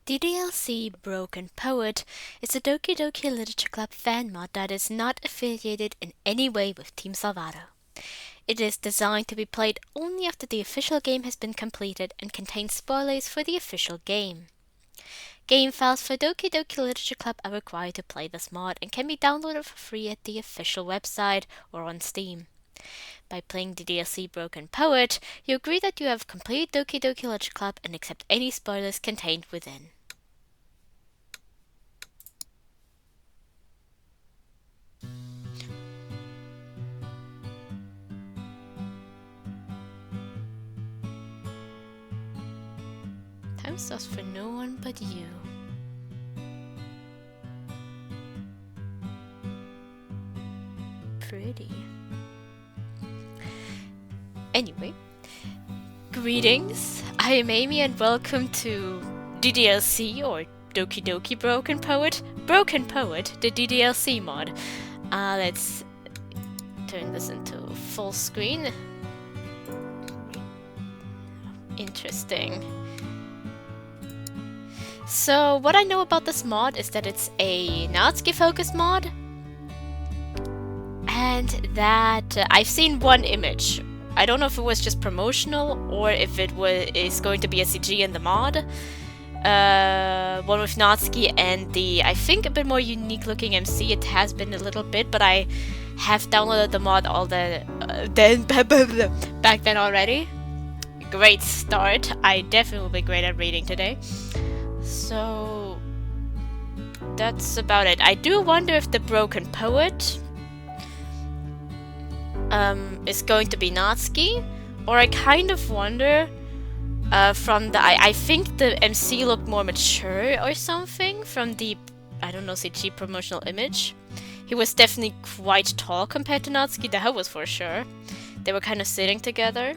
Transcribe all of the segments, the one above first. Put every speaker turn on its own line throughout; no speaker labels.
DDLC Broken Poet is a Doki Doki Literature Club fan mod that is not affiliated in any way with Team Salvato. It is designed to be played only after the official game has been completed and contains spoilers for the official game. Game files for Doki Doki Literature Club are required to play this mod and can be downloaded for free at the official website or on Steam. By playing the DDLC Broken Poet, you agree that you have completed Doki Doki Literature Club and accept any spoilers contained within. Time stops for no one but you. Pretty. Anyway, greetings. I am Amy and welcome to DDLC or Doki Doki Broken Poet. Broken Poet, the DDLC mod. Let's turn this into full screen. Interesting. So what I know about this mod is that it's a Natsuki focused mod. And that I've seen one image. I don't know if it was just promotional or if it is going to be a CG in the mod. One with Natsuki and the, I think, a bit more unique looking MC. It has been a little bit, but I have downloaded the mod back then already. Great start. I definitely will be great at reading today. So that's about it. I do wonder if the Broken Poet is going to be Natsuki, or I kind of wonder from the I think the MC looked more mature or something from the, I don't know, CG promotional image. He was definitely quite tall compared to Natsuki, that was for sure. They were kind of sitting together.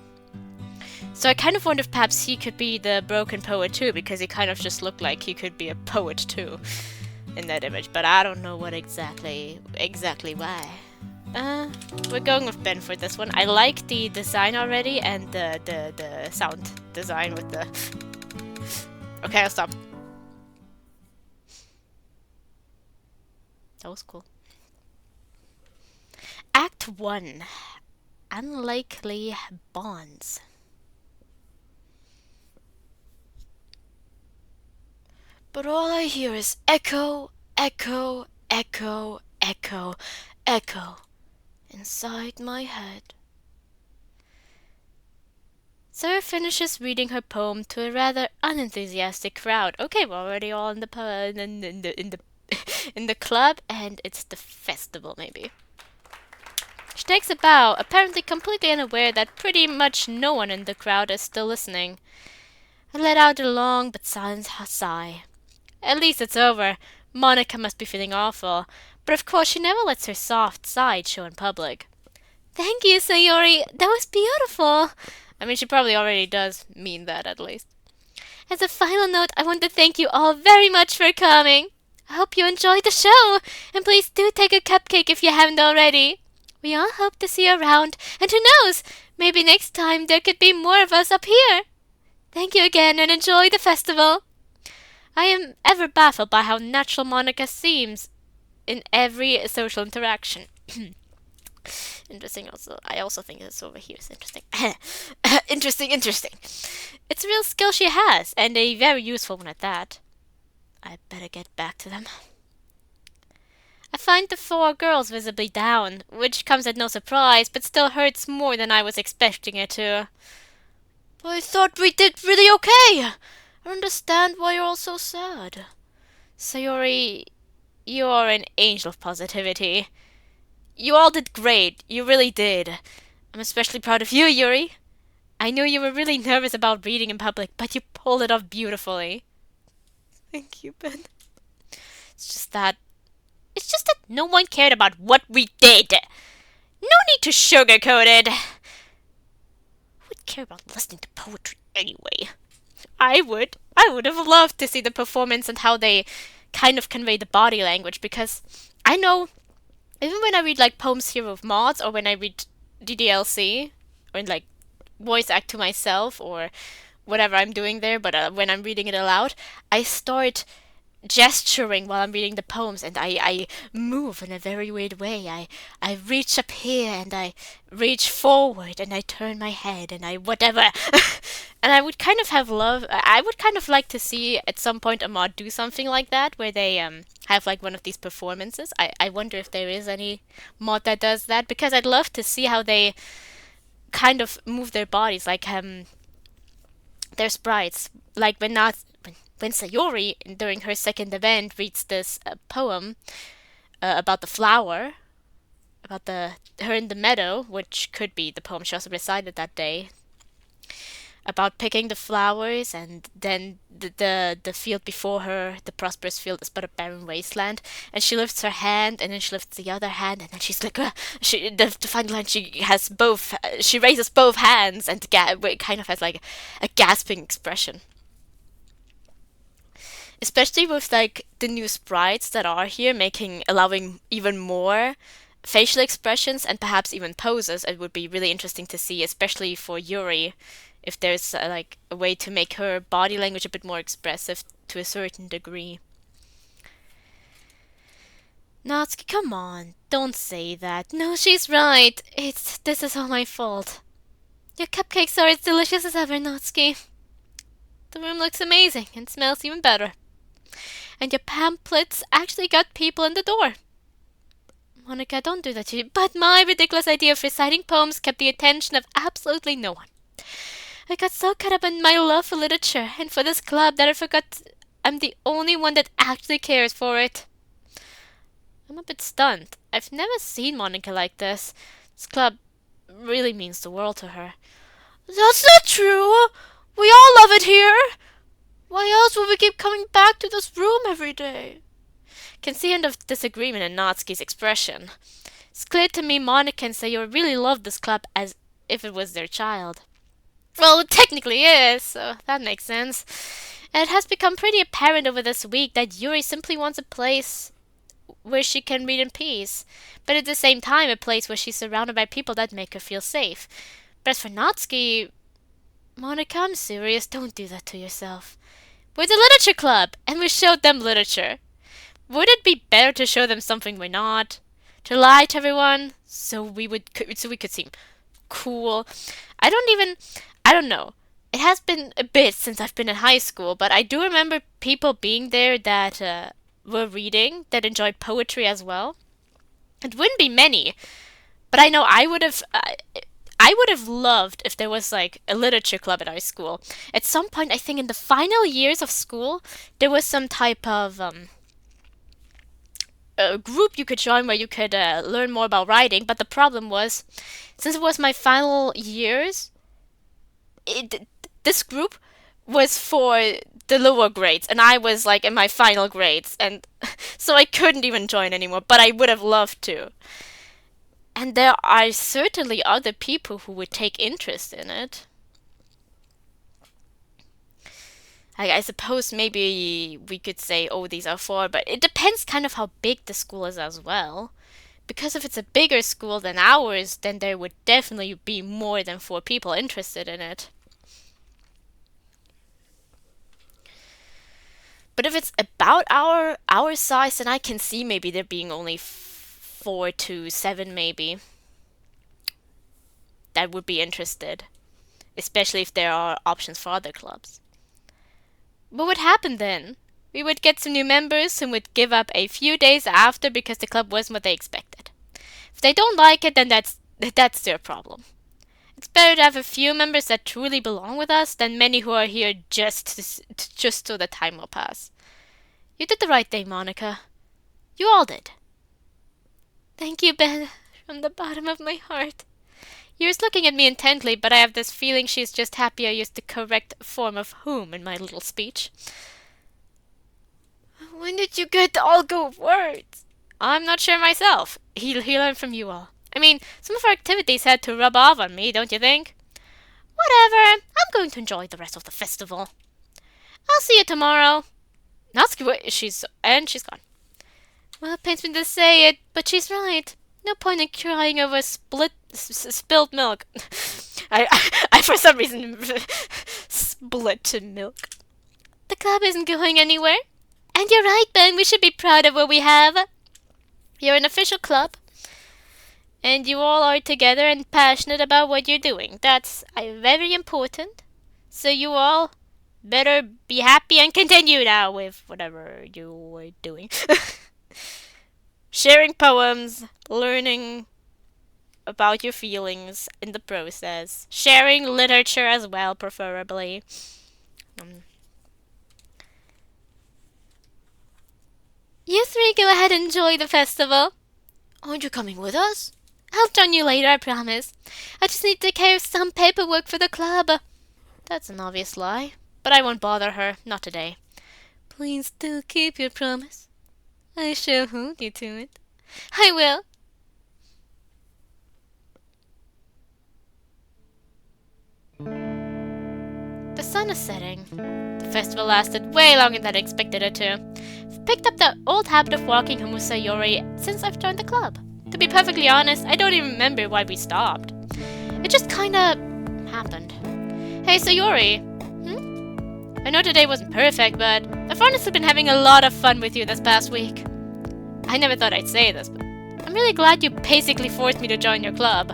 So I kind of wonder if perhaps he could be the Broken Poet too, because he kind of just looked like he could be a poet too in that image, but I don't know what exactly why. We're going with Ben for this one. I like the design already and the sound design with the... Okay, I'll stop. That was cool. Act 1. Unlikely Bonds. But all I hear is echo, echo, echo, echo, echo inside my head. Sarah finishes reading her poem to a rather unenthusiastic crowd. Okay, we're already all in the in the club, and it's the festival maybe. She takes a bow, apparently completely unaware that pretty much no one in the crowd is still listening. I let out a long but silent sigh. At least it's over. Monica must be feeling awful. But of course she never lets her soft side show in public. Thank you, Sayori. That was beautiful. I mean, she probably already does mean that, at least. As a final note, I want to thank you all very much for coming. I hope you enjoyed the show. And please do take a cupcake if you haven't already. We all hope to see you around. And who knows, maybe next time there could be more of us up here. Thank you again and enjoy the festival. I am ever baffled by how natural Monica seems in every social interaction. Interesting also. I also think this over here is interesting. Interesting. It's a real skill she has, and a very useful one at that. I better get back to them. I find the 4 girls visibly down, which comes at no surprise, but still hurts more than I was expecting it to. I thought we did really okay. I don't understand why you're all so sad. Sayori, you're an angel of positivity. You all did great. You really did. I'm especially proud of you, Yuri. I knew you were really nervous about reading in public, but you pulled it off beautifully. Thank you, Ben. It's just that no one cared about what we did. No need to sugarcoat it. Who would care about listening to poetry anyway? I would have loved to see the performance and how they kind of convey the body language, because I know even when I read like poems here with mods, or when I read DDLC, or like voice act to myself, or whatever I'm doing there, but when I'm reading it aloud, I start gesturing while I'm reading the poems, and I move in a very weird way. I reach up here and I reach forward and I turn my head and I whatever. And I would kind of like to see at some point a mod do something like that where they have like one of these performances. I wonder if there is any mod that does that, because I'd love to see how they kind of move their bodies, like their sprites, like when Sayori, during her second event, reads this poem about the flower, about the her in the meadow, which could be the poem she also recited that day, about picking the flowers, and then the field before her, the prosperous field, is but a barren wasteland, and she lifts her hand, and then she lifts the other hand, and then she's like, the final line, she raises both hands, and kind of has like a gasping expression. Especially with like the new sprites that are here, allowing even more facial expressions and perhaps even poses. It would be really interesting to see, especially for Yuri, if there's like a way to make her body language a bit more expressive to a certain degree. Natsuki, come on, don't say that. No, she's right. This is all my fault. Your cupcakes are as delicious as ever, Natsuki. The room looks amazing and smells even better. And your pamphlets actually got people in the door. Monica, don't do that to you. But my ridiculous idea of reciting poems kept the attention of absolutely no one. I got so caught up in my love for literature and for this club that I forgot I'm the only one that actually cares for it. I'm a bit stunned. I've never seen Monica like this. This club really means the world to her. That's not true! We all love it here! Why else would we keep coming back to this room every day? Can see hint of disagreement in Natsuki's expression. It's clear to me Monica and Sayori really love this club as if it was their child. Well, it technically is, so that makes sense. And it has become pretty apparent over this week that Yuri simply wants a place where she can read in peace, but at the same time a place where she's surrounded by people that make her feel safe. But as for Natsuki... Monica, I'm serious, don't do that to yourself. We're the literature club, and we showed them literature. Would it be better to show them something we're not? To lie to everyone, so we could seem cool? I don't know. It has been a bit since I've been in high school, but I do remember people being there that were reading, that enjoyed poetry as well. It wouldn't be many, but I know I would have loved if there was like a literature club at our school. At some point, I think in the final years of school, there was some type of a group you could join where you could learn more about writing. But the problem was, since it was my final years, this group was for the lower grades, and I was like in my final grades, and so I couldn't even join anymore. But I would have loved to. And there are certainly other people who would take interest in it. I suppose maybe we could say, oh, these are four, but it depends kind of how big the school is as well. Because if it's a bigger school than ours, then there would definitely be more than 4 people interested in it. But if it's about our size, then I can see maybe there being only 4 to 7 maybe that would be interested, especially if there are options for other clubs. What would happen then? We would get some new members who would give up a few days after because the club wasn't what they expected. If they don't like it, then that's their problem. It's better to have a few members that truly belong with us than many who are here just so the time will pass. You did the right thing, Monica. You all did. Thank you, Ben, from the bottom of my heart. Yuri's looking at me intently, but I have this feeling she's just happy I used the correct form of whom in my little speech. When did you get all good words? I'm not sure myself. He learned from you all. I mean, some of our activities had to rub off on me, don't you think? Whatever. I'm going to enjoy the rest of the festival. I'll see you tomorrow. Natsuki, she's gone. Well, it pains me to say it, but she's right. No point in crying over spilled milk. I I for some reason split to milk. The club isn't going anywhere. And you're right, Ben. We should be proud of what we have. You're an official club. And you all are together and passionate about what you're doing. That's very important. So you all better be happy and continue now with whatever you were doing. Sharing poems, learning about your feelings in the process. Sharing literature as well, preferably. You three go ahead and enjoy the festival. Aren't you coming with us? I'll join you later, I promise. I just need to take care of some paperwork for the club. That's an obvious lie, but I won't bother her, not today. Please do keep your promise. I shall hold you to it. I will. The sun is setting. The festival lasted way longer than I expected it to. I've picked up the old habit of walking home with Sayori since I've joined the club. To be perfectly honest, I don't even remember why we stopped. It just kinda happened. Hey Sayori! I know today wasn't perfect, but I've honestly been having a lot of fun with you this past week. I never thought I'd say this, but I'm really glad you basically forced me to join your club.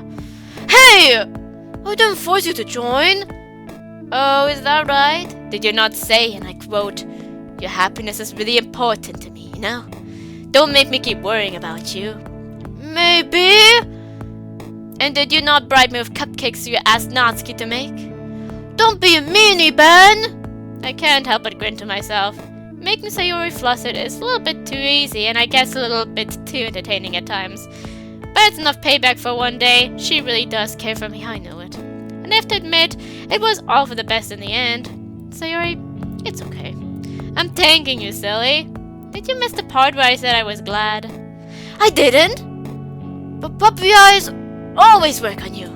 Hey! I didn't force you to join! Oh, is that right? Did you not say, and I quote, your happiness is really important to me, you know? Don't make me keep worrying about you. Maybe? And did you not bribe me with cupcakes you asked Natsuki to make? Don't be a meanie, Ben! I can't help but grin to myself. Making Sayori flustered is a little bit too easy, and I guess a little bit too entertaining at times. But it's enough payback for one day. She really does care for me, I know it. And I have to admit, it was all for the best in the end. Sayori, it's okay. I'm thanking you, silly. Did you miss the part where I said I was glad? I didn't! But puppy eyes always work on you.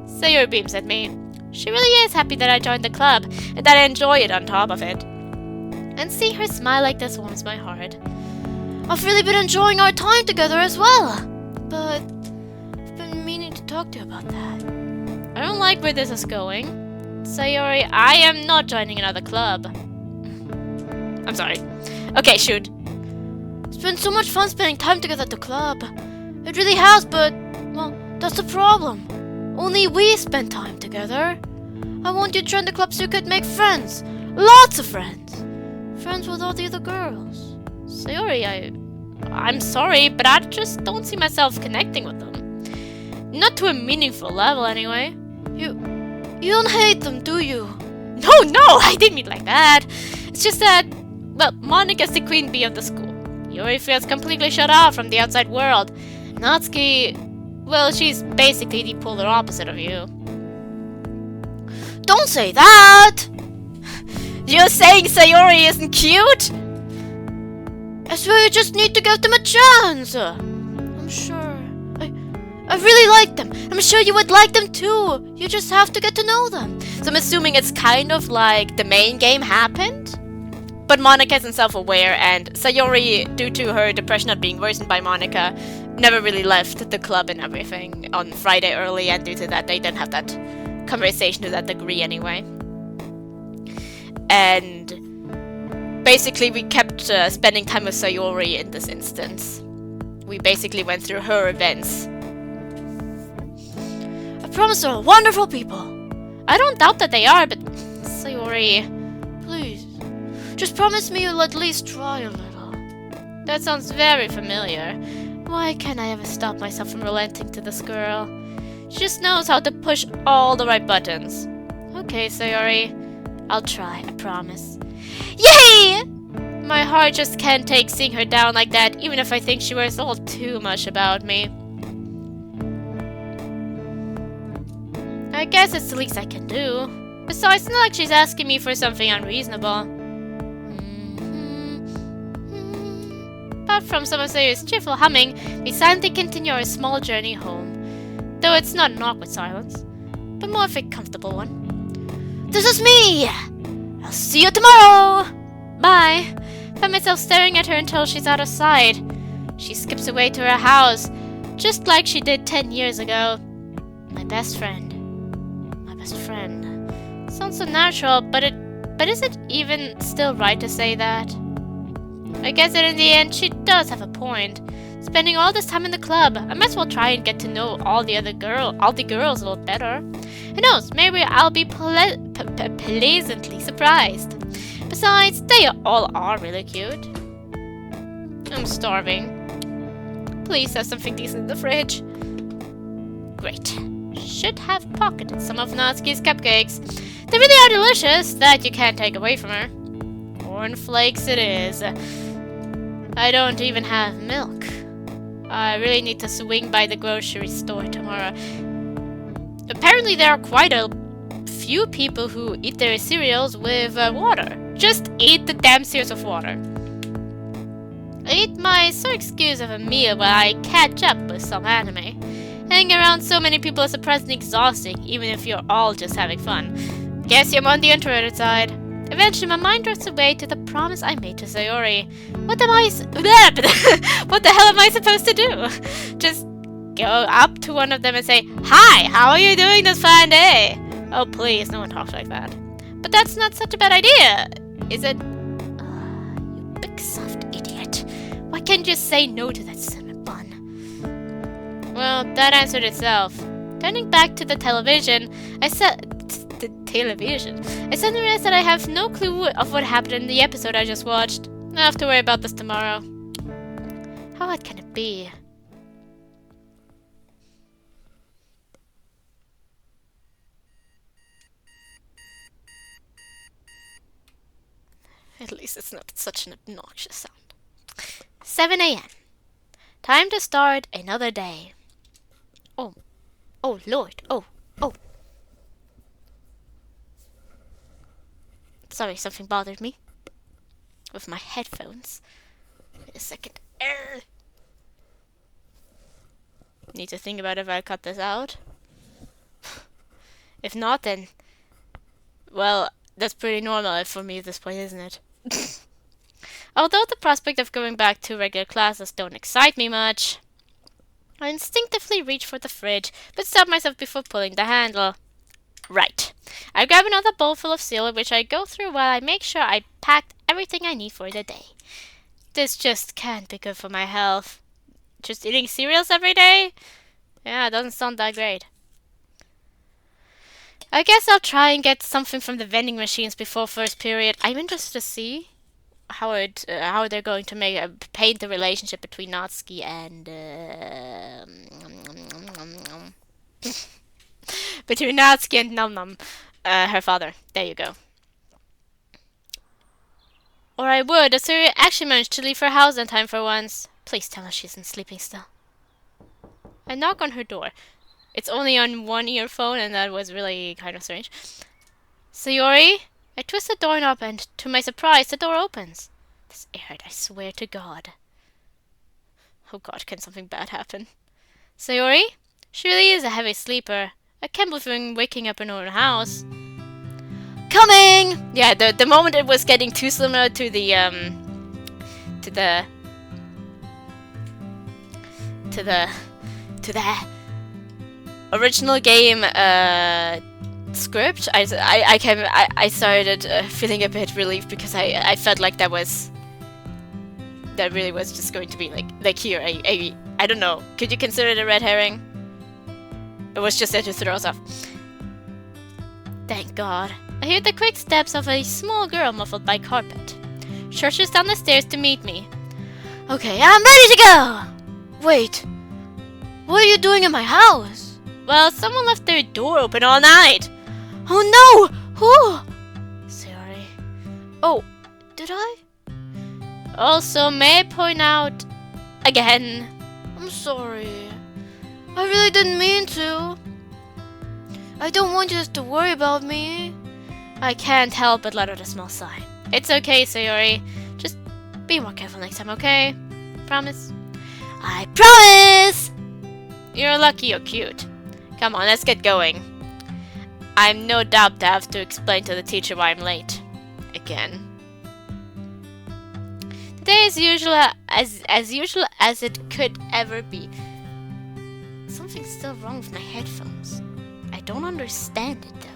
Sayori beams at me. She really is happy that I joined the club, and that I enjoy it on top of it. And seeing her smile like this warms my heart. I've really been enjoying our time together as well. But I've been meaning to talk to you about that. I don't like where this is going. Sayori, I am not joining another club. I'm sorry. Okay, shoot. It's been so much fun spending time together at the club. It really has, but, well, that's the problem. Only we spend time together. I want you to join the club so you could make friends. Lots of friends. Friends with all the other girls. Sayori, I'm sorry, but I just don't see myself connecting with them. Not to a meaningful level, anyway. You don't hate them, do you? No, I didn't mean like that. It's just that, well, Monika's the queen bee of the school. Yuri feels completely shut off from the outside world. Natsuki, well, she's basically the polar opposite of you. Don't say that! You're saying Sayori isn't cute? I swear you just need to give them a chance. I'm sure. I really like them. I'm sure you would like them too. You just have to get to know them. So I'm assuming it's kind of like the main game happened? But Monika isn't self-aware, and Sayori, due to her depression not being worsened by Monika, never really left the club and everything on Friday early, and due to that they didn't have that conversation to that degree anyway. And basically we kept spending time with Sayori in this instance. We basically went through her events. I promise they're wonderful people. I don't doubt that they are, but Sayori, please, just promise me you'll at least try a little. That sounds very familiar. Why can't I ever stop myself from relenting to this girl? She just knows how to push all the right buttons. Okay, Sayori, I'll try, I promise. Yay! My heart just can't take seeing her down like that, even if I think she worries a little too much about me. I guess it's the least I can do. Besides, it's not like she's asking me for something unreasonable. Apart from some of Sayori's cheerful humming, we silently continue our small journey home. Though it's not an awkward silence, but more of a comfortable one. This is me! I'll see you tomorrow! Bye! I find myself staring at her until she's out of sight. She skips away to her house, just like she did 10 years ago. My best friend. best friend. Sounds so natural, but is it even still right to say that? I guess that in the end, she does have a point. Spending all this time in the club, I might as well try and get to know all the girls a little better. Who knows, maybe I'll be pleasantly surprised. Besides, they all are really cute. I'm starving. Please have something decent in the fridge. Great. Should have pocketed some of Natsuki's cupcakes. They really are delicious, that you can't take away from her. Cornflakes it is. I don't even have milk. I really need to swing by the grocery store tomorrow. Apparently there are quite a few people who eat their cereals with water. Just eat the damn cereals with water. I eat my sole excuse of a meal while I catch up with some anime. Hanging around so many people is surprisingly exhausting, even if you're all just having fun. Guess I'm on the introverted side. Eventually, my mind drifts away to the promise I made to Sayori. What the hell am I supposed to do? Just go up to one of them and say, "Hi, how are you doing this fine day?" Oh, please, no one talks like that. But that's not such a bad idea, is it? You big soft idiot. Why can't you just say no to that cinnamon bun? Well, that answered itself. Turning back to the television, I suddenly realized that I have no clue of what happened in the episode I just watched. I'll have to worry about this tomorrow. How hard can it be? At least it's not such an obnoxious sound. 7 a.m. Time to start another day. Oh Lord. Oh. Sorry, something bothered me. With my headphones. Wait a second. Need to think about if I cut this out. If not, then... well, that's pretty normal for me at this point, isn't it? Although the prospect of going back to regular classes don't excite me much, I instinctively reach for the fridge, but stop myself before pulling the handle. Right. I grab another bowl full of cereal, which I go through while I make sure I packed everything I need for the day. This just can't be good for my health. Just eating cereals every day? Yeah, it doesn't sound that great. I guess I'll try and get something from the vending machines before first period. I'm interested to see how they're going to paint the relationship between Natsuki and between Natsuki and Num Num, her father. There you go. Or I would, as Sayori actually managed to leave her house in time for once. Please tell her she isn't sleeping still. I knock on her door. It's only on one earphone, and that was really kind of strange. Sayori? I twist the doorknob, and to my surprise, the door opens. This aired, I swear to God. Oh God, can something bad happen? Sayori? She really is a heavy sleeper. I can't believe I'm waking up in her own house. Coming! Yeah, the moment it was getting too similar to the original game script, I started feeling a bit relieved, because I felt like that really was just going to be like here I don't know, could you consider it a red herring? It was just there to throw us off. Thank God. I hear the quick steps of a small girl muffled by carpet. She rushes down the stairs to meet me. Okay, I'm ready to go! Wait, what are you doing in my house? Well, someone left their door open all night. Oh no! Who? Sorry. Oh, did I? Also, may I point out again? I'm sorry. I really didn't mean to. I don't want you to worry about me. I can't help but let out a small sigh. It's okay, Sayori. Just be more careful next time, okay? Promise? I promise! You're lucky you're cute. Come on, let's get going. I'm no doubt to have to explain to the teacher why I'm late. Again. The day is as usual as it could ever be. Something's still wrong with my headphones. I don't understand it though.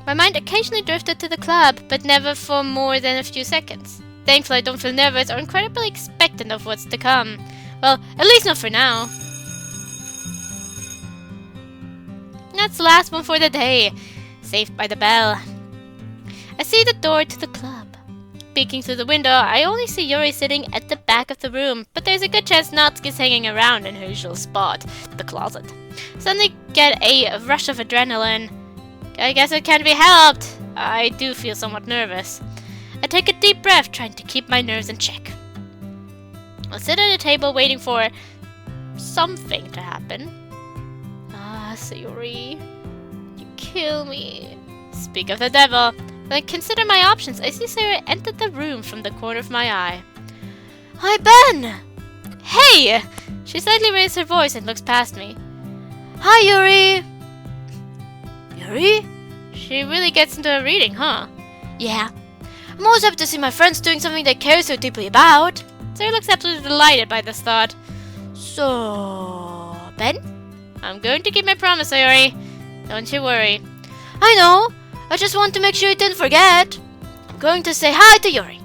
My mind occasionally drifted to the club, but never for more than a few seconds. Thankfully, I don't feel nervous or incredibly expectant of what's to come. Well, at least not for now. That's the last one for the day. Saved by the bell. I see the door to the club. Peeking through the window, I only see Yuri sitting at the back of the room, but there's a good chance Natsuki's hanging around in her usual spot, the closet. Suddenly get a rush of adrenaline. I guess it can't be helped. I do feel somewhat nervous. I take a deep breath, trying to keep my nerves in check. I sit at a table waiting for something to happen. Ah, Sayori, you kill me. Speak of the devil. When I consider my options, I see Sayori enter the room from the corner of my eye. Hi, Ben! Hey! She slightly raises her voice and looks past me. Hi, Yuri! Yuri? She really gets into her reading, huh? Yeah. I'm always happy to see my friends doing something they care so deeply about. Sayori looks absolutely delighted by this thought. So, Ben? I'm going to keep my promise, Sayori. Don't you worry. I know. I just want to make sure you didn't forget. I'm going to say hi to Yuri.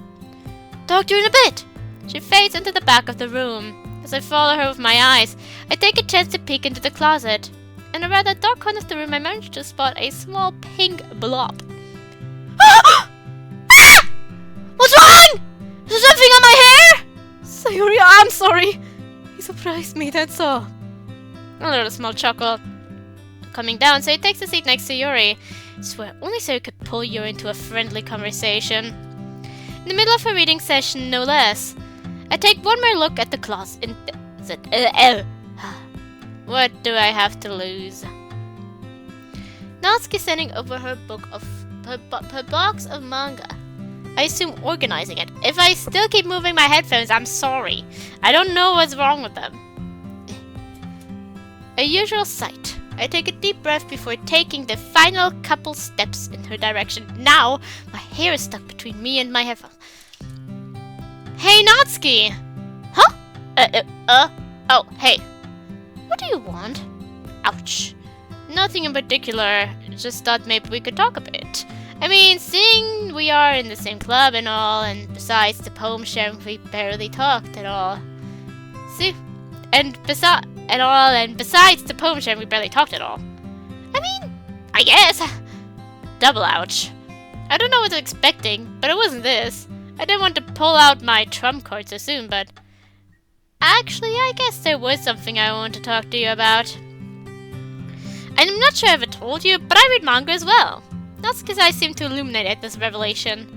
Talk to you in a bit. She fades into the back of the room. As I follow her with my eyes, I take a chance to peek into the closet. In a rather dark corner of the room, I manage to spot a small pink blob. Ah! What's wrong? Is there something on my hair? Sayori, I'm sorry. He surprised me, that's all. A little small chuckle. Coming down, so he takes a seat next to Yuri. I swear, only Sayori could pull Yuri into a friendly conversation. In the middle of her reading session, no less. I take one more look at the closet. What do I have to lose? Natsuki standing over her box of manga. I assume organizing it. If I still keep moving my headphones, I'm sorry. I don't know what's wrong with them. A usual sight. I take a deep breath before taking the final couple steps in her direction. Now, my hair is stuck between me and my headphones. Hey, Natsuki! Huh? Oh, hey. What do you want? Ouch. Nothing in particular. Just thought maybe we could talk a bit. I mean, seeing we are in the same club and all, and besides the poem sharing, we barely talked at all. See? And besides the poem sharing, we barely talked at all. I mean, I guess. Double ouch. I don't know what I was expecting, but it wasn't this. I didn't want to pull out my trump card so soon, but... Actually, I guess there was something I want to talk to you about. I'm not sure I ever told you, but I read manga as well. That's because I seem to illuminate at this revelation.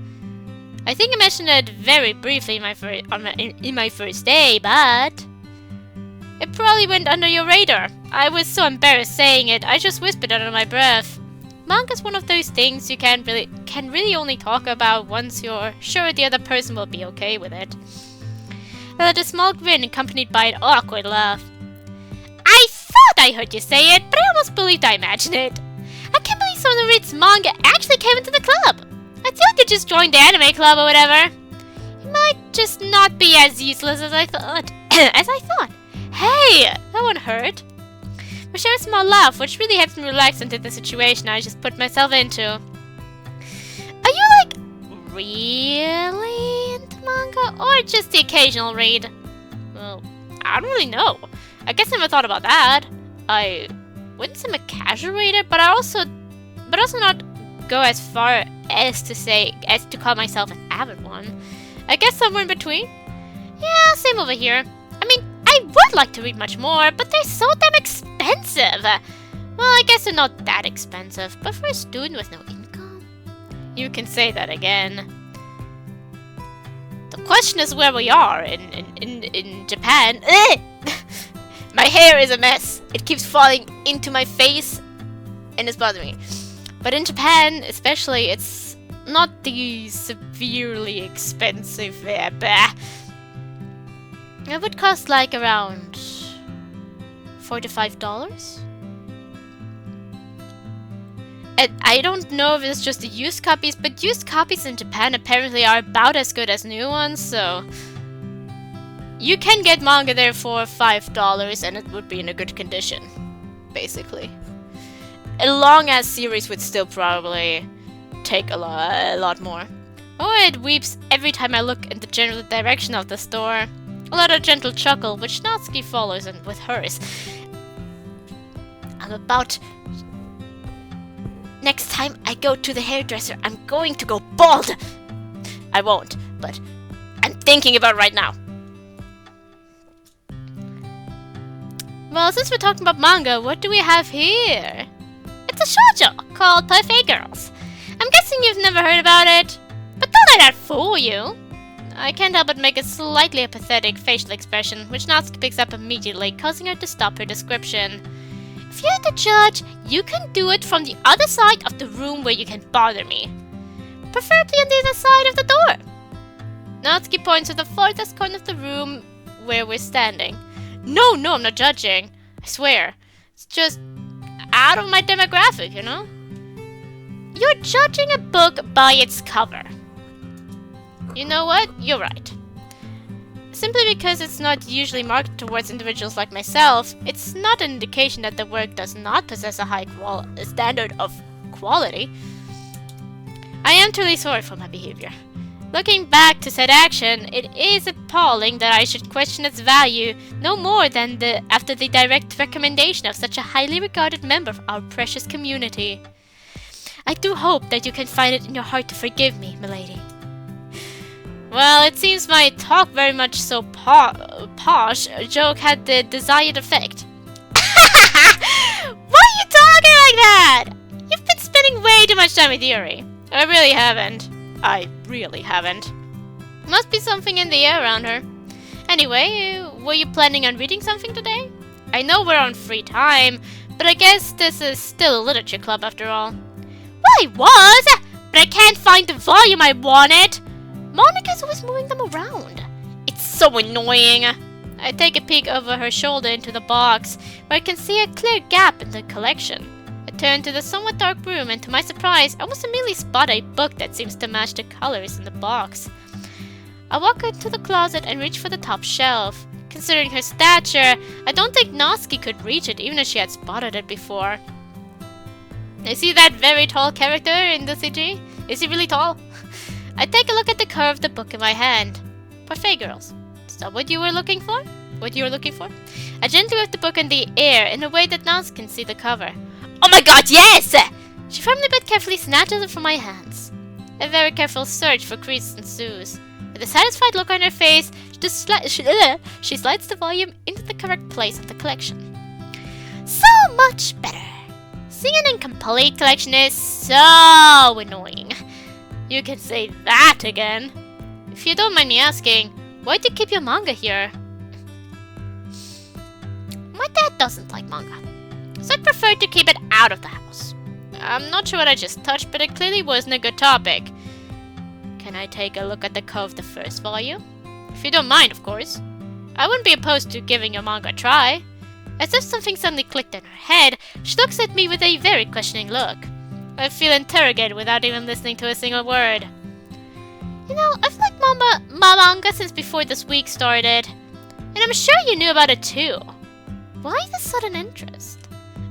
I think I mentioned it very briefly in my first day, but... It probably went under your radar. I was so embarrassed saying it, I just whispered under my breath. Manga's one of those things you can really only talk about once you're sure the other person will be okay with it. I let a small grin accompanied by an awkward laugh. I thought I heard you say it, but I almost believed I imagined it. I can't believe someone who reads manga actually came into the club. I thought you just joined the anime club or whatever. You might just not be as useless as I thought. Hey, that won't hurt. I share a small laugh, which really helps me relax into the situation I just put myself into. Are you, like, really into manga, or just the occasional read? Well, I don't really know. I guess I never thought about that. I wouldn't say I'm a casual reader, but also not go as far as to call myself an avid one. I guess somewhere in between. Yeah, same over here. I mean, I would like to read much more, but they're so damn expensive. Well, I guess they're not that expensive, but for a student with no income? You can say that again. The question is where we are in Japan. My hair is a mess. It keeps falling into my face and it's bothering me. But in Japan, especially, it's not the severely expensive fare. It would cost like around $4 to $5. And I don't know if it's just the used copies, but used copies in Japan apparently are about as good as new ones, so... You can get manga there for $5 and it would be in a good condition, basically. A long ass series would still probably take a lot more. Oh, it weeps every time I look in the general direction of the store. A lot of gentle chuckle, which Natsuki follows and with hers. I'm about... Next time I go to the hairdresser, I'm going to go bald! I won't, but I'm thinking about right now. Well, since we're talking about manga, what do we have here? It's a shoujo called Perfect Girls. I'm guessing you've never heard about it, but don't let that fool you. I can't help but make a slightly apathetic facial expression, which Natsuki picks up immediately, causing her to stop her description. If you're the judge, you can do it from the other side of the room where you can bother me. Preferably on the other side of the door. Natsuki points to the farthest corner of the room where we're standing. No, I'm not judging. I swear. It's just out of my demographic, you know? You're judging a book by its cover. You know what? You're right. Simply because it's not usually marketed towards individuals like myself, it's not an indication that the work does not possess a high standard of quality. I am truly sorry for my behavior. Looking back to said action, it is appalling that I should question its value no more than after the direct recommendation of such a highly regarded member of our precious community. I do hope that you can find it in your heart to forgive me, milady. Well, it seems my talk very much so posh joke had the desired effect. Why are you talking like that? You've been spending way too much time with Yuri. I really haven't. Must be something in the air around her. Anyway, were you planning on reading something today? I know we're on free time, but I guess this is still a literature club after all. Well, I was, but I can't find the volume I wanted. Monica's always moving them around. It's so annoying. I take a peek over her shoulder into the box, where I can see a clear gap in the collection. I turn to the somewhat dark room, and to my surprise, I almost immediately spot a book that seems to match the colors in the box. I walk into the closet and reach for the top shelf. Considering her stature, I don't think Natsuki could reach it even if she had spotted it before. I see that very tall character in the CG? Is he really tall? I take a look at the cover of the book in my hand. Perfect Girls. Is that what you were looking for? I gently wave the book in the air in a way that Natsuki can see the cover. Oh my god, yes! She firmly but carefully snatches it from my hands. A very careful search for creases ensues. With a satisfied look on her face, she slides the volume into the correct place of the collection. So much better. Seeing an incomplete collection is so annoying. You can say that again. If you don't mind me asking, why do you keep your manga here? My dad doesn't like manga, so I prefer to keep it out of the house. I'm not sure what I just touched, but it clearly wasn't a good topic. Can I take a look at the cover of the first volume? If you don't mind, of course. I wouldn't be opposed to giving your manga a try. As if something suddenly clicked in her head, she looks at me with a very questioning look. I feel interrogated without even listening to a single word. You know, I've liked my manga since before this week started. And I'm sure you knew about it too. Why this sudden interest?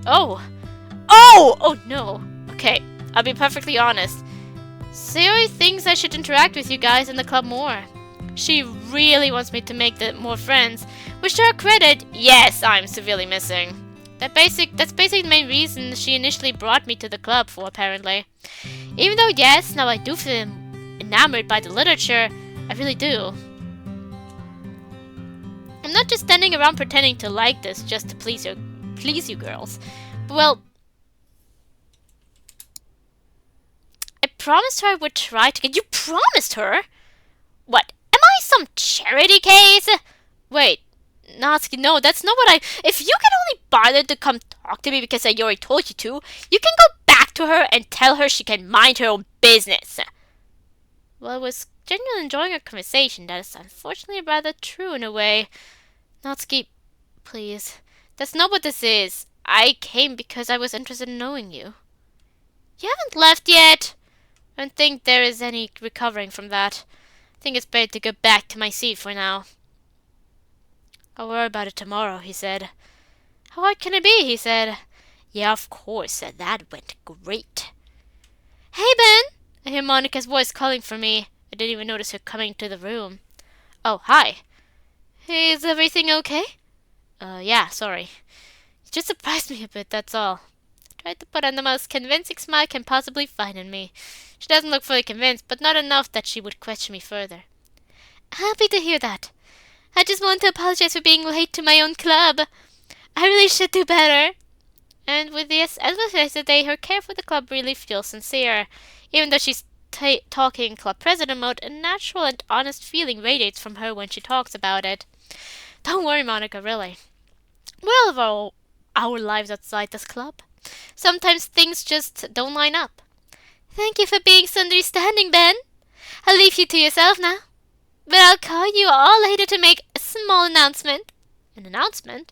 Oh no. Okay, I'll be perfectly honest. Sayori thinks I should interact with you guys in the club more. She really wants me to make more friends, which to her credit, yes, I'm severely missing. That's basically the main reason she initially brought me to the club for, apparently. Even though, yes, now I do feel enamored by the literature, I really do. I'm not just standing around pretending to like this just to please you girls. But, well, I promised her I would try to get... You promised her? What, am I some charity case? Wait, Natsuki, no, that's not what If you can only bother to come talk to me because Sayori told you to, you can go back to her and tell her she can mind her own business. Well, I was genuinely enjoying our conversation. That is unfortunately rather true in a way. Natsuki, please. That's not what this is. I came because I was interested in knowing you. You haven't left yet. I don't think there is any recovering from that. I think it's better to go back to my seat for now. I'll worry about it tomorrow, he said. How hard can it be, he said. Yeah, of course, that went great. Hey, Ben! I hear Monica's voice calling for me. I didn't even notice her coming to the room. Oh, hi. Hey, is everything okay? Yeah, sorry. You just surprised me a bit, that's all. I tried to put on the most convincing smile I can possibly find in me. She doesn't look fully convinced, but not enough that she would question me further. Happy to hear that. I just want to apologize for being late to my own club. I really should do better. And with this, as was yesterday, her care for the club really feels sincere. Even though she's talking club president mode, a natural and honest feeling radiates from her when she talks about it. Don't worry, Monica, really. We all have our lives outside this club. Sometimes things just don't line up. Thank you for being so understanding, Ben. I'll leave you to yourself now. But I'll call you all later to make a small announcement. An announcement?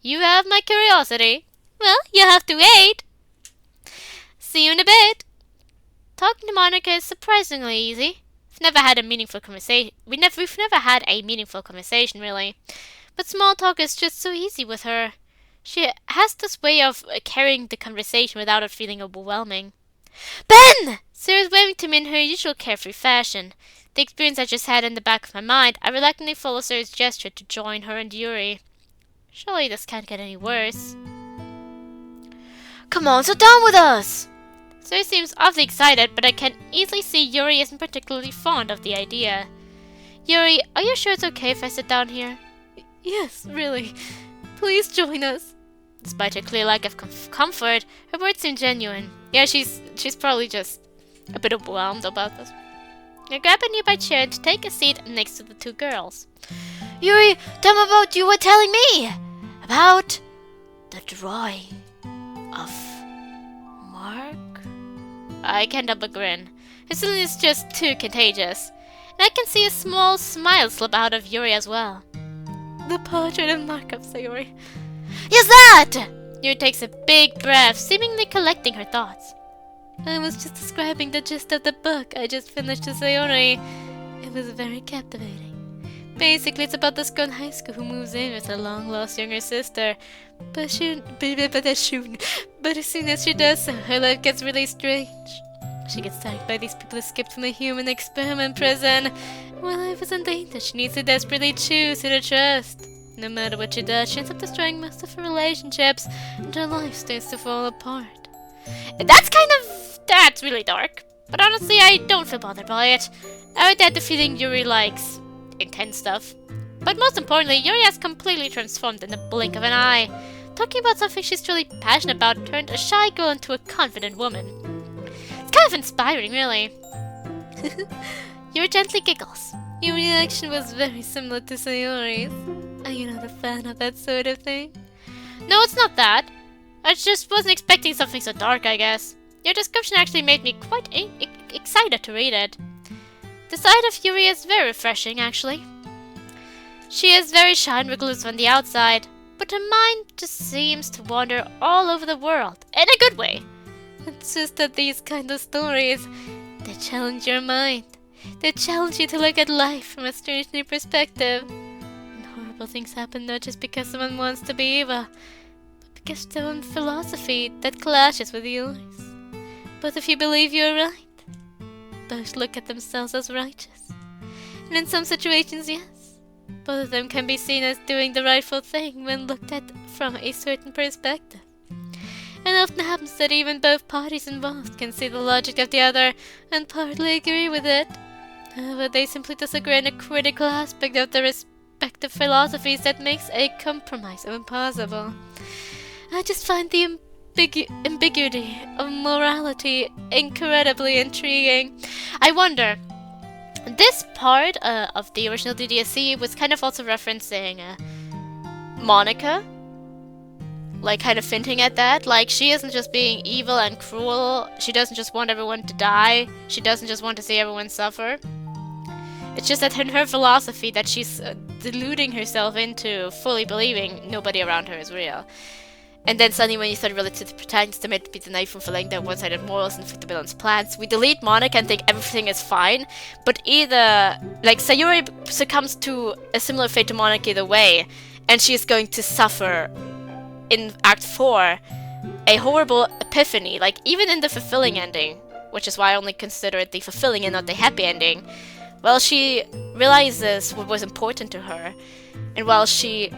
You have my curiosity. Well, you'll have to wait. See you in a bit. Talking to Monica is surprisingly easy. We've never had a meaningful conversation. We've never had a meaningful conversation, really. But small talk is just so easy with her. She has this way of carrying the conversation without it feeling overwhelming. Ben! Sarah's waving to me in her usual carefree fashion. The experience I just had in the back of my mind, I reluctantly follow Sarah's gesture to join her and Yuri. Surely this can't get any worse. Come on, sit down with us! Sarah seems awfully excited, but I can easily see Yuri isn't particularly fond of the idea. Yuri, are you sure it's okay if I sit down here? Yes, really. Please join us. Despite her clear lack of comfort, her words seem genuine. Yeah, she's probably just a bit overwhelmed about this. I grab a nearby chair and take a seat next to the two girls. Yuri, tell me about you were telling me about the drawing of Mark. I can't help but grin. Her silliness is just too contagious, and I can see a small smile slip out of Yuri as well. The portrait of Mark of Sayori. Yes, that! Yuri takes a big breath, seemingly collecting her thoughts. I was just describing the gist of the book I just finished to Sayori. It was very captivating. Basically, it's about this girl in high school who moves in with her long-lost younger sister. But as soon as she does so, her life gets really strange. She gets attacked by these people escaped from the human experiment prison. While life is in danger, she needs to desperately choose who to trust. No matter what she does, she ends up destroying most of her relationships, and her life starts to fall apart. That's really dark. But honestly, I don't feel bothered by it. I would add the feeling Yuri likes intense stuff. But most importantly, Yuri has completely transformed in the blink of an eye. Talking about something she's truly passionate about turned a shy girl into a confident woman. It's kind of inspiring, really. Yuri gently giggles. Your reaction was very similar to Sayori's. Are you not a fan of that sort of thing? No, it's not that. I just wasn't expecting something so dark, I guess. Your description actually made me quite excited to read it. The side of Yuri is very refreshing, actually. She is very shy and reclusive on the outside, but her mind just seems to wander all over the world, in a good way. It's just that these kind of stories, they challenge your mind. They challenge you to look at life from a strange new perspective. And horrible things happen not just because someone wants to be evil, but because of their own philosophy that clashes with yours. Both of you believe you're right. Both look at themselves as righteous. And in some situations, yes, both of them can be seen as doing the rightful thing when looked at from a certain perspective. It often happens that even both parties involved can see the logic of the other and partly agree with it. However, they simply disagree on a critical aspect of their respective philosophies that makes a compromise impossible. I just find the ambiguity of morality incredibly intriguing. I wonder, this part of the original DDLC was kind of also referencing Monica, like kind of hinting at that. Like, she isn't just being evil and cruel. She doesn't just want everyone to die. She doesn't just want to see everyone suffer. It's just that in her philosophy that she's deluding herself into fully believing nobody around her is real. And then suddenly when you start related to the protagonist, they might be the knife from fulfilling their one-sided morals and fit the villain's plans. We delete Monica and think everything is fine, but either, like, Sayori succumbs to a similar fate to Monica either way, and she is going to suffer in Act 4 a horrible epiphany. Like, even in the fulfilling ending, which is why I only consider it the fulfilling and not the happy ending, well, she realizes what was important to her, and while she